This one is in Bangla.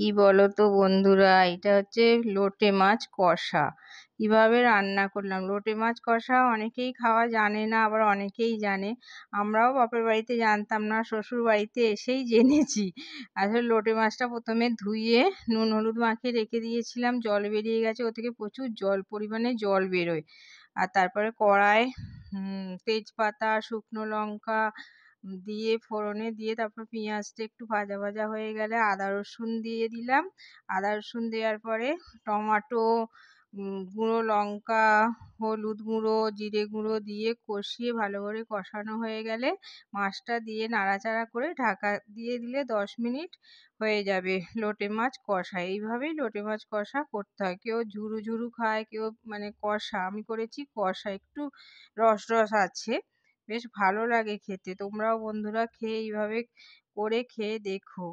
কি বলো তো বন্ধুরা, এটা হচ্ছে লোটে মাছ কষা। কিভাবে রান্না করলাম লোটে মাছ কষা, অনেকেই খাওয়া জানে না, আবার অনেকেই জানে। আমরাও বাপের বাড়িতে জানতাম না, শ্বশুর বাড়িতে এসেই জেনেছি। আসলে লোটে মাছটা প্রথমে ধুয়ে নুন হলুদ মাখিয়ে রেখে দিয়েছিলাম, জল বেরিয়ে গেছে, ও থেকে প্রচুর পরিমাণে জল বেরোয়। আর তারপরে কড়ায় তেজপাতা শুকনো লঙ্কা দিয়ে ফোড়নে দিয়ে তারপর পেঁয়াজটা একটু ভাজা ভাজা হয়ে গেলে আদা রসুন দিয়ে দিলাম। আদা রসুন দেওয়ার পরে টমাটো, গুঁড়ো লঙ্কা, হলুদ গুঁড়ো, জিরে গুঁড়ো দিয়ে কষিয়ে ভালো করে কষানো হয়ে গেলে মাছটা দিয়ে নাড়াচাড়া করে ঢাকা দিয়ে দিলে 10 মিনিট হয়ে যাবে লোটে মাছ কষা। এইভাবেই লোটে মাছ কষা করতে হয়। কেউ ঝুরু ঝুরু খায়, কেউ মানে কষা। আমি করেছি কষা, একটু রস রস আছে, বেশ ভালো লাগে খেতে। তোমরাও বন্ধুরা এইভাবে করে খেয়ে দেখো।